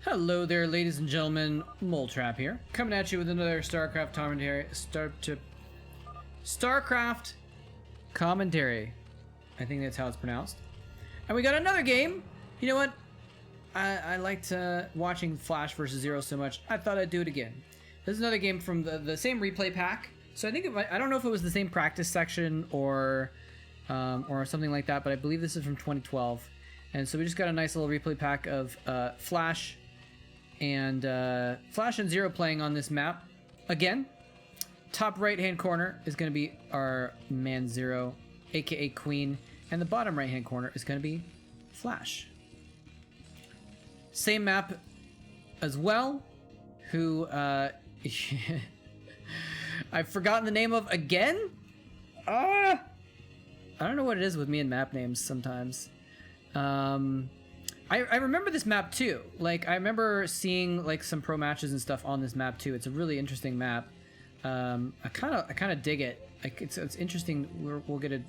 Hello there, ladies and gentlemen. Moletrap here, coming at you with another StarCraft commentary. StarCraft commentary. I think that's how it's pronounced. And we got another game. You know what? I liked watching Flash versus Zero so much, I thought I'd do it again. This is another game from the same replay pack. So I think I don't know if it was the same practice section or something like that, but I believe this is from 2012. And so we just got a nice little replay pack of Flash and Zero playing on this map again. Top right hand corner is going to be our man Zero, aka Queen, and the bottom right hand corner is going to be Flash. Same map as well. Who I've forgotten the name of again. I don't know what it is with me and map names sometimes. I remember this map too. Like, I remember seeing like some pro matches and stuff on this map too. It's a really interesting map. I kind of dig it. Like, it's interesting. We'll get a.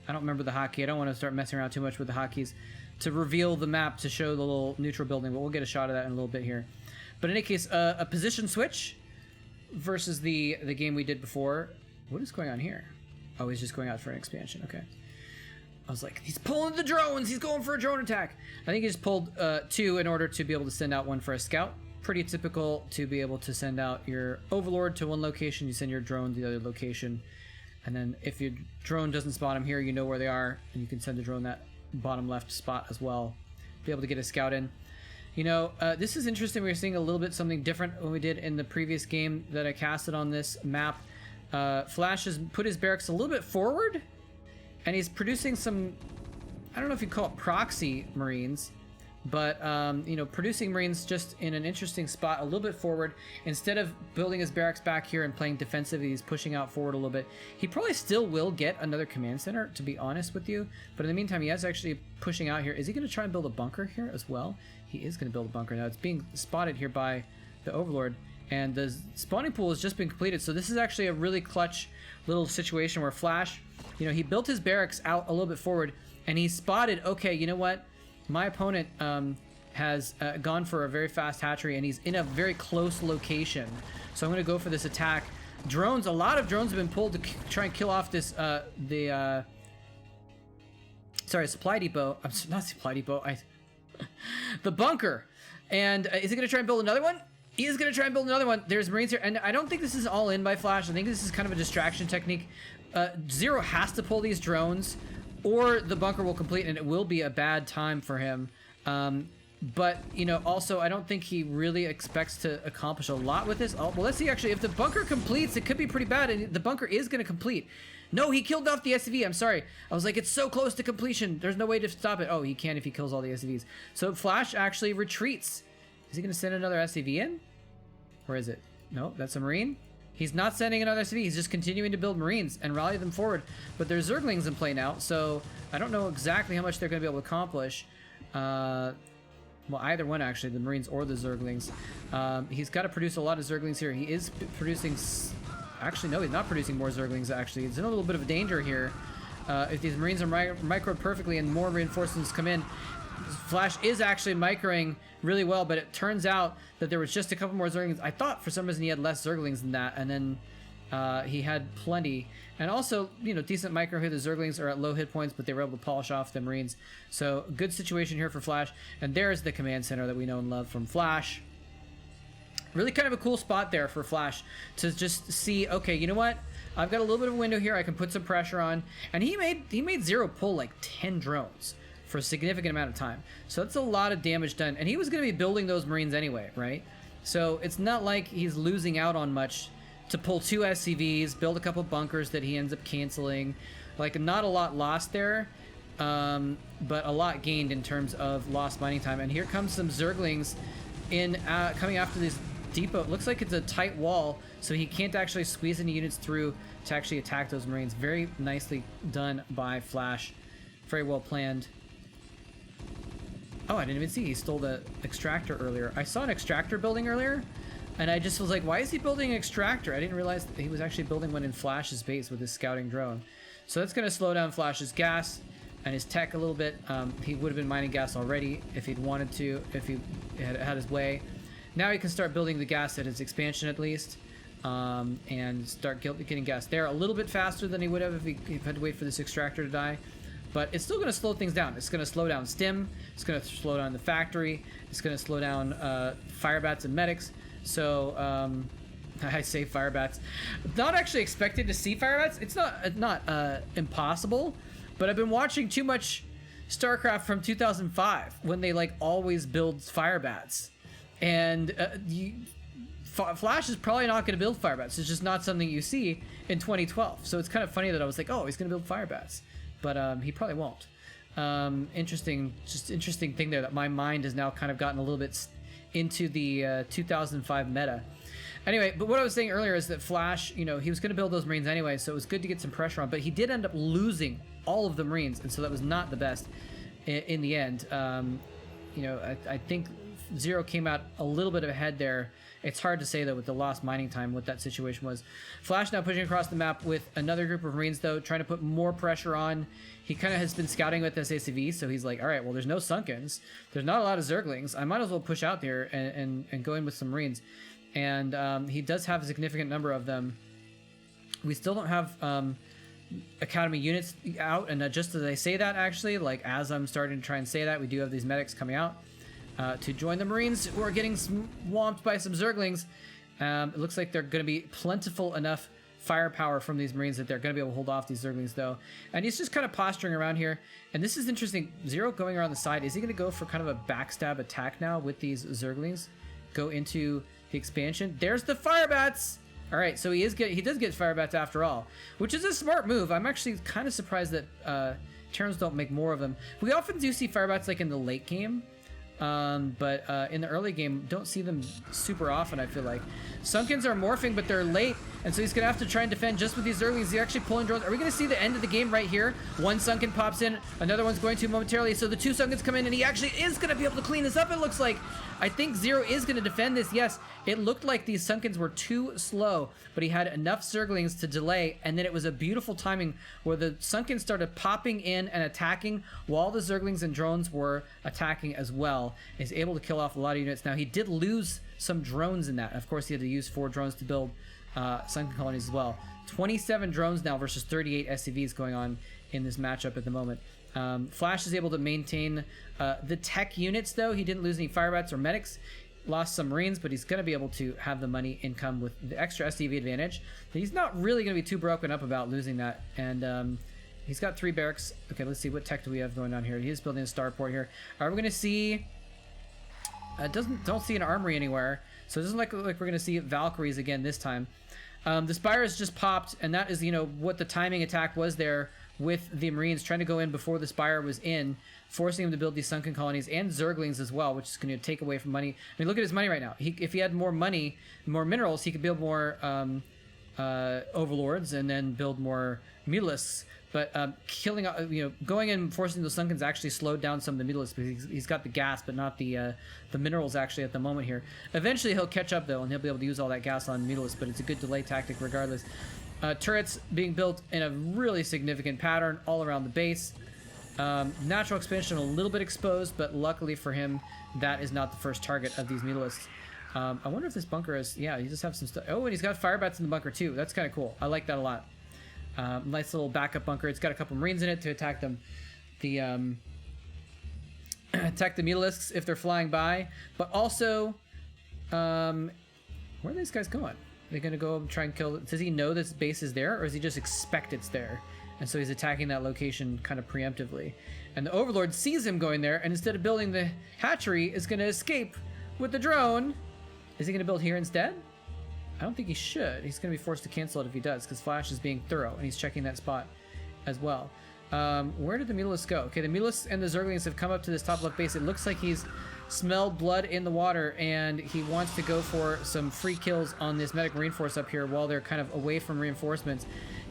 I don't remember the hotkey. I don't want to start messing around too much with the hotkeys to reveal the map to show the little neutral building, but we'll get a shot of that in a little bit here. But in any case, a position switch versus the game we did before. What is going on here? Oh, he's just going out for an expansion. Okay. I was like, he's pulling the drones. He's going for a drone attack. I think he just pulled 2 in order to be able to send out 1 for a scout. Pretty typical to be able to send out your overlord to 1 location. You send your drone to the other location. And then if your drone doesn't spot them here, you know where they are. And you can send the drone that bottom left spot as well. Be able to get a scout in. You know, this is interesting. We're seeing a little bit something different when we did in the previous game that I casted on this map. Flash has put his barracks a little bit forward. And he's producing some, I don't know if you'd call it proxy Marines, but, you know, producing Marines just in an interesting spot, a little bit forward. Instead of building his barracks back here and playing defensive, he's pushing out forward a little bit. He probably still will get another command center, to be honest with you. But in the meantime, he is actually pushing out here. Is he going to try and build a bunker here as well? He is going to build a bunker. Now, it's being spotted here by the Overlord. And the spawning pool has just been completed. So this is actually a really clutch little situation where Flash, you know, he built his barracks out a little bit forward, and he spotted, okay, you know what? My opponent has gone for a very fast hatchery, and he's in a very close location. So I'm going to go for this attack. Drones, a lot of drones have been pulled to try and kill off this, supply depot. I'm not supply depot. The bunker. And is he going to try and build another one? He is going to try and build another one. There's Marines here, and I don't think this is all in by Flash. I think this is kind of a distraction technique. Zero has to pull these drones, or the bunker will complete, and it will be a bad time for him. But, you know, also, I don't think he really expects to accomplish a lot with this. Oh, well, let's see, actually, if the bunker completes, it could be pretty bad, and the bunker is going to complete. No, he killed off the SCV. I'm sorry. I was like, it's so close to completion. There's no way to stop it. Oh, he can if he kills all the SCVs. So Flash actually retreats. Is he going to send another SCV in? Where is it? No, that's a Marine. He's not sending another SCV. He's just continuing to build Marines and rally them forward. But there's Zerglings in play now, so I don't know exactly how much they're going to be able to accomplish. Well, either one, actually, the Marines or the Zerglings. He's got to produce a lot of Zerglings here. He is producing... Actually, no, he's not producing more Zerglings, actually. It's in a little bit of danger here. If these Marines are microed perfectly and more reinforcements come in, Flash is actually microing really well, but it turns out that there was just a couple more Zerglings. I thought for some reason he had less Zerglings than that, and then he had plenty. And also, you know, decent micro here. The Zerglings are at low hit points, but they were able to polish off the Marines. So, good situation here for Flash. And there's the command center that we know and love from Flash. Really kind of a cool spot there for Flash to just see, okay, you know what? I've got a little bit of a window here. I can put some pressure on. And he made Zero pull like 10 drones for a significant amount of time. So that's a lot of damage done. And he was going to be building those Marines anyway, right? So it's not like he's losing out on much to pull 2 SCVs, build a couple bunkers that he ends up canceling. Like, not a lot lost there, but a lot gained in terms of lost mining time. And here comes some Zerglings in coming after this depot. It looks like it's a tight wall, so he can't actually squeeze any units through to actually attack those Marines. Very nicely done by Flash. Very well planned. Oh, I didn't even see he stole the extractor earlier. I saw an extractor building earlier, and I just was like, why is he building an extractor? I didn't realize that he was actually building one in Flash's base with his scouting drone. So that's going to slow down Flash's gas. and his tech a little bit. He would have been mining gas already if he'd wanted to, if he had his way. Now he can start building the gas at his expansion at least, and start getting gas there a little bit faster than he would have if he had to wait for this extractor to die. But it's still going to slow things down. It's going to slow down Stim. It's going to slow down the factory. It's going to slow down Firebats and medics. So I say Firebats. Not actually expected to see Firebats. It's not impossible, but I've been watching too much StarCraft from 2005 when they like always build Firebats, and Flash is probably not going to build Firebats. It's just not something you see in 2012. So it's kind of funny that I was like, oh, he's going to build Firebats, but he probably won't. Interesting thing there that my mind has now kind of gotten a little bit into the 2005 meta. Anyway, but what I was saying earlier is that Flash, you know, he was going to build those Marines anyway, so it was good to get some pressure on, but he did end up losing all of the Marines, and so that was not the best in the end. You know, I think Zero came out a little bit ahead there. It's hard to say, though, with the lost mining time, what that situation was. Flash now pushing across the map with another group of Marines, though, trying to put more pressure on. He kind of has been scouting with this ACV, so he's like, all right, well, there's no Sunkens. There's not a lot of Zerglings. I might as well push out there and go in with some Marines. And he does have a significant number of them. We still don't have Academy units out, and just as I say that, actually, like as I'm starting to try and say that, we do have these medics coming out to join the Marines who are getting swamped by some Zerglings. It looks like they're going to be plentiful enough firepower from these Marines that they're going to be able to hold off these Zerglings, though. And he's just kind of posturing around here. And this is interesting. Zero going around the side. Is he going to go for kind of a backstab attack now with these Zerglings? Go into the expansion. There's the Firebats! All right, so he does get Firebats after all, which is a smart move. I'm actually kind of surprised that Terrans don't make more of them. We often do see Firebats like in the late game, but in the early game, don't see them super often, I feel like. Sunkens are morphing, but they're late, and so he's going to have to try and defend just with these Zerglings. He's actually pulling drones. Are we going to see the end of the game right here? One Sunken pops in, another one's going to momentarily, so the two Sunkens come in, and he actually is going to be able to clean this up, it looks like. I think Zero is going to defend this. Yes, it looked like these Sunkens were too slow, but he had enough Zerglings to delay, and then it was a beautiful timing where the Sunkens started popping in and attacking while the Zerglings and drones were attacking as well. He's able to kill off a lot of units. Now, he did lose some drones in that. Of course, he had to use 4 drones to build Sunken colonies as well. 27 drones now versus 38 SCVs going on in this matchup at the moment. Flash is able to maintain the tech units, though. He didn't lose any Firebats or medics. Lost some Marines, but he's going to be able to have the money income with the extra SCV advantage. He's not really going to be too broken up about losing that. And he's got 3 barracks. Okay, let's see. What tech do we have going on here? He is building a starport here. Are we going to see... don't see an armory anywhere. So it doesn't look like we're going to see Valkyries again this time. The Spire has just popped, and that is, you know, what the timing attack was there with the Marines trying to go in before the Spire was in, forcing him to build these Sunken colonies and Zerglings as well, which is going to take away from money. I mean, look at his money right now. If he had more money, more minerals, he could build more Overlords and then build more Mutalisks. But killing, you know, going in and forcing those Sunkens actually slowed down some of the Mutalisks because he's got the gas, but not the minerals actually at the moment here. Eventually he'll catch up though, and he'll be able to use all that gas on Mutalisks, but it's a good delay tactic regardless. Turrets being built in a really significant pattern all around the base. Natural expansion a little bit exposed, but luckily for him, that is not the first target of these Mutalisks. I wonder if this bunker is... Yeah, you just have some stuff. Oh, and he's got Firebats in the bunker too. That's kind of cool. I like that a lot. Nice little backup bunker. It's got a couple Marines in it to attack them. Attack the Mutalisks if they're flying by. But also, where are these guys going? They're going to go and try and kill... Does he know this base is there, or does he just expect it's there? And so he's attacking that location kind of preemptively. And the Overlord sees him going there, and instead of building the hatchery, is going to escape with the drone. Is he going to build here instead? I don't think he should. He's going to be forced to cancel it if he does, because Flash is being thorough, and he's checking that spot as well. Where did the Mutalisks go? Okay, the Mutalisks and the Zerglings have come up to this top left base. It looks like he's smelled blood in the water, and he wants to go for some free kills on this Medic Marine Force up here while they're kind of away from reinforcements.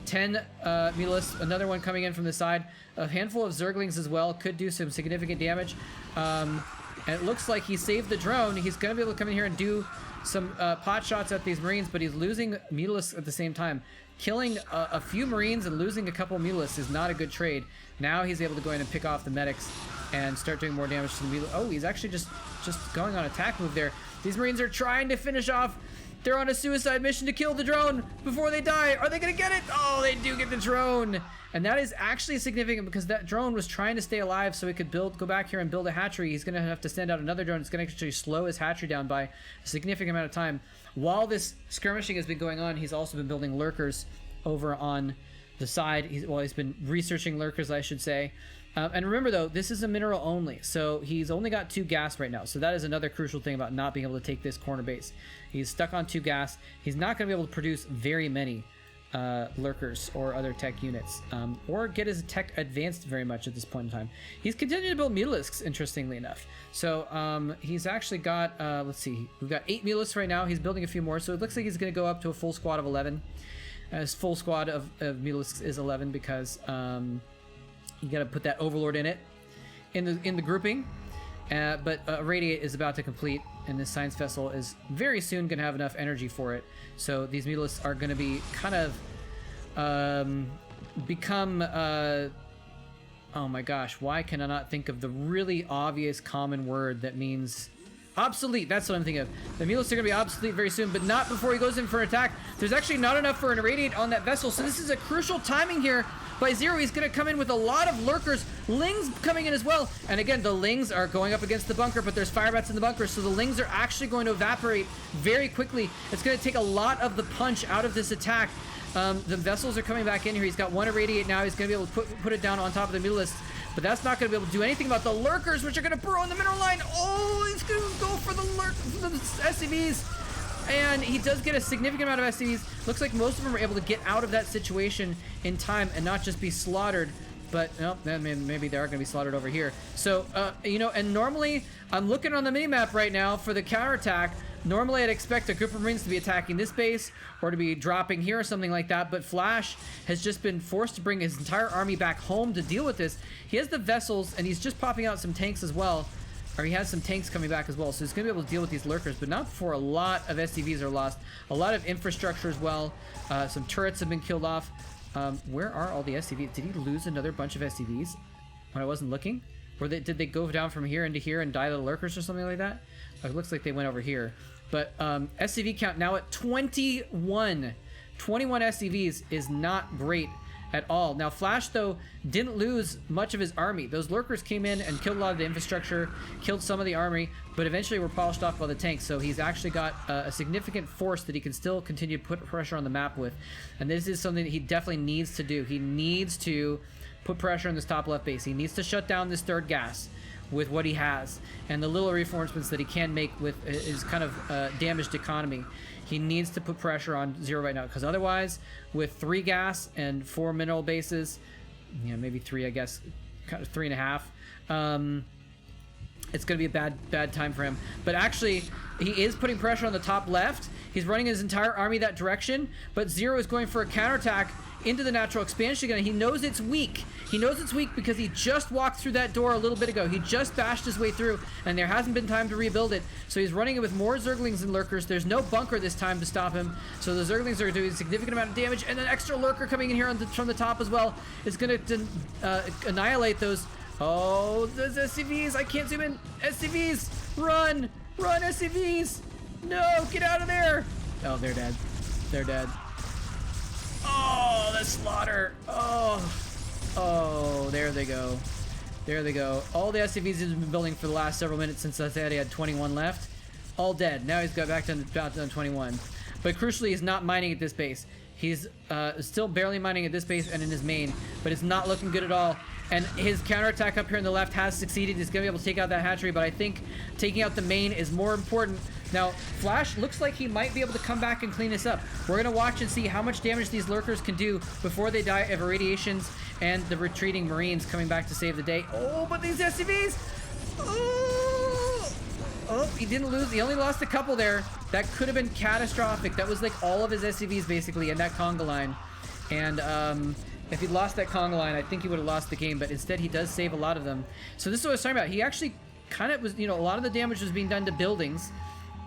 10 Mutalisks, another one coming in from the side. A handful of Zerglings as well could do some significant damage. And it looks like he saved the drone. He's going to be able to come in here and do some pot shots at these Marines, but he's losing Mutalisks at the same time. Killing a few Marines and losing a couple Mutalisks is not a good trade. Now he's able to go in and pick off the medics and start doing more damage to the Mutalisks. Oh, he's actually just going on attack move there. These Marines are trying to finish off. They're on a suicide mission to kill the drone before they die. Are they going to get it? Oh, they do get the drone. And that is actually significant because that drone was trying to stay alive so he could go back here and build a hatchery. He's going to have to send out another drone. It's going to actually slow his hatchery down by a significant amount of time. While this skirmishing has been going on, he's also been building lurkers over on the side. He's been researching lurkers, I should say. And remember, though, this is a mineral only, so he's only got 2 gas right now. So that is another crucial thing about not being able to take this corner base. He's stuck on 2 gas. He's not going to be able to produce very many lurkers or other tech units, or get his tech advanced very much at this point in time. He's continuing to build Mutalisks, interestingly enough. So he's actually got, let's see, we've got 8 Mutalisks right now. He's building a few more, so it looks like he's going to go up to a full squad of 11. His full squad of Mutalisks is 11 because you got to put that Overlord in it, in the grouping. But Radiate is about to complete, and this Science Vessel is very soon going to have enough energy for it. So these Mutalisks are going to be kind of become... oh my gosh, why can I not think of the really obvious common word that means... obsolete, that's what I'm thinking of. The Mutalisks are going to be obsolete very soon, but not before he goes in for an attack. There's actually not enough for an Irradiate on that vessel, so this is a crucial timing here by Zero. He's going to come in with a lot of lurkers. Lings coming in as well. And again, the Lings are going up against the bunker, but there's fire bats in the bunker, so the Lings are actually going to evaporate very quickly. It's going to take a lot of the punch out of this attack. The vessels are coming back in here. He's got 1 Irradiate now. He's going to be able to put it down on top of the Mutalisks. But that's not going to be able to do anything about the lurkers, which are going to burrow in the mineral line. Oh, he's going to go for the SCVs. And he does get a significant amount of SCVs. Looks like most of them are able to get out of that situation in time and not just be slaughtered. But, no, maybe they are going to be slaughtered over here. So, you know, and normally, I'm looking on the minimap right now for the counterattack. Normally, I'd expect a group of Marines to be attacking this base or to be dropping here or something like that. But Flash has just been forced to bring his entire army back home to deal with this. He has the vessels, and he's just popping out some tanks as well. Or he has some tanks coming back as well. So he's going to be able to deal with these lurkers, but not before a lot of SCVs are lost. A lot of infrastructure as well. Some turrets have been killed off. Where are all the SCVs? Did he lose another bunch of SCVs when I wasn't looking? Or did they go down from here into here and die to the lurkers or something like that? It looks like they went over here. But SCV count now at 21. 21 SCVs is not great at all. Now, Flash, though, didn't lose much of his army. Those lurkers came in and killed a lot of the infrastructure, killed some of the army, but eventually were polished off by the tanks. So he's actually got a significant force that he can still continue to put pressure on the map with. And this is something that he definitely needs to do. He needs to put pressure on this top left base. He needs to shut down this 3rd gas with what he has and the little reinforcements that he can make with his kind of damaged economy. He needs to put pressure on Zero right now, because otherwise, with 3 gas and 4 mineral bases, you know, maybe 3, I guess, kind of 3.5, it's going to be a bad time for him. But actually, he is putting pressure on the top left. He's running his entire army that direction, but Zero is going for a counterattack into the natural expansion gun. He knows it's weak. He knows it's weak because he just walked through that door a little bit ago. He just bashed his way through, and there hasn't been time to rebuild it. So he's running it with more Zerglings and Lurkers. There's no bunker this time to stop him. So the Zerglings are doing a significant amount of damage, and an extra Lurker coming in here from the top as well is going to annihilate those. Oh, those SCVs. I can't zoom in. SCVs. Run. Run, SCVs. No, get out of there. Oh, they're dead. They're dead. Oh, the slaughter. Oh, there they go. There they go. All the SCVs he's been building for the last several minutes since I said he had 21 left. All dead. Now he's got back to 21. But crucially, he's not mining at this base. He's still barely mining at this base and in his main, but it's not looking good at all. And his counterattack up here on the left has succeeded. He's going to be able to take out that hatchery, but I think taking out the main is more important. Now, Flash looks like he might be able to come back and clean this up. We're going to watch and see how much damage these lurkers can do before they die of irradiations and the retreating Marines coming back to save the day. Oh, but these SCVs! Oh, he didn't lose. He only lost a couple there. That could have been catastrophic. That was like all of his SCVs basically in that conga line. And if he'd lost that conga line, I think he would have lost the game, but instead he does save a lot of them. So this is what I was talking about. He actually kind of was, you know, a lot of the damage was being done to buildings.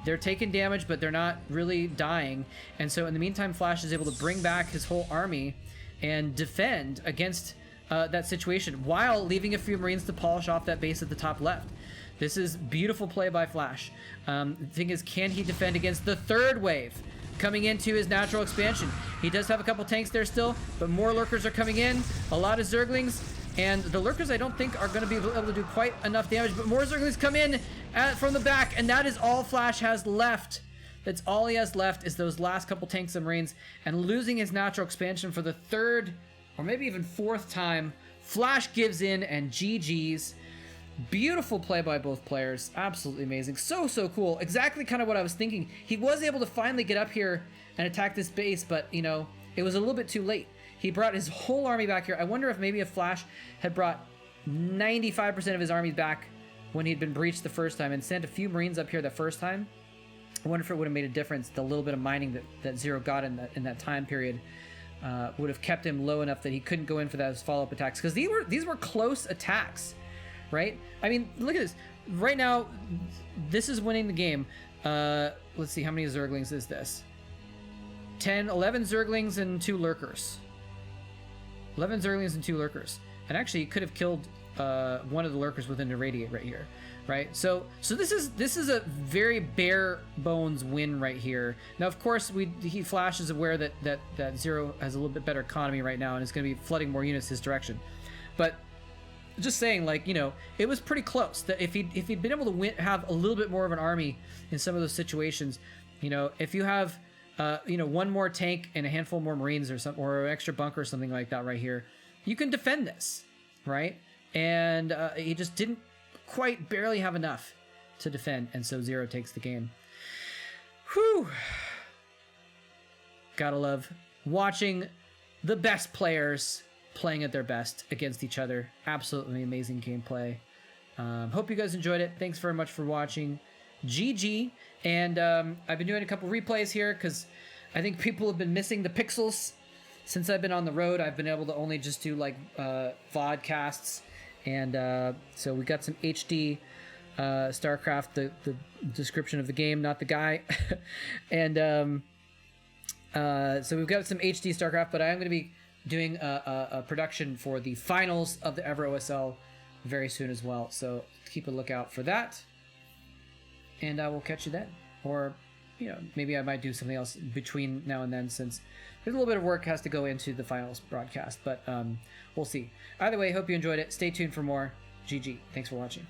They're taking damage, but they're not really dying. And so in the meantime, Flash is able to bring back his whole army and defend against that situation while leaving a few Marines to polish off that base at the top left. This is beautiful play by Flash. The thing is, can he defend against the third wave coming into his natural expansion? He does have a couple tanks there still, but more lurkers are coming in, a lot of Zerglings, and the lurkers I don't think are going to be able to do quite enough damage, but more Zerglings come in from the back, and that is all Flash has left. That's all he has left is those last couple tanks and Marines, and losing his natural expansion for the third or maybe even fourth time. Flash gives in and GG's. Beautiful play by both players. Absolutely amazing. So cool. Exactly kind of what I was thinking. He was able to finally get up here and attack this base, but, you know, it was a little bit too late. He brought his whole army back here. I wonder if maybe if Flash had brought 95% of his army back when he'd been breached the first time and sent a few Marines up here the first time. I wonder if it would have made a difference. The little bit of mining that Zero got in that time period would have kept him low enough that he couldn't go in for those follow-up attacks, because these were close attacks. Right? I mean, look at this. Right now, this is winning the game. Let's see, how many Zerglings is this? 11 Zerglings and 2 Lurkers. 11 Zerglings and 2 Lurkers. And actually, he could have killed one of the Lurkers within the radiate right here. Right? So this is a very bare bones win right here. Now, of course, Flash is aware that Zero has a little bit better economy right now and is going to be flooding more units his direction. But just saying, like, you know, it was pretty close. That if he'd been able to have a little bit more of an army in some of those situations, you know, if you have, you know, one more tank and a handful more Marines or an extra bunker or something like that right here, you can defend this, right? And he just didn't quite barely have enough to defend, and so Zero takes the game. Whew. Gotta love watching the best players playing at their best against each other. Absolutely amazing gameplay. Hope you guys enjoyed it. Thanks very much for watching. GG. And I've been doing a couple replays here because I think people have been missing the pixels. Since I've been on the road, I've been able to only just do like vodcasts. And so we got some HD StarCraft, the description of the game, not the guy. And so we've got some HD StarCraft, but I am going to be doing a production for the finals of the Ever OSL very soon as well. So keep a lookout for that. And I will catch you then. Or, you know, maybe I might do something else between now and then, since there's a little bit of work has to go into the finals broadcast. But we'll see. Either way, hope you enjoyed it. Stay tuned for more. GG. Thanks for watching.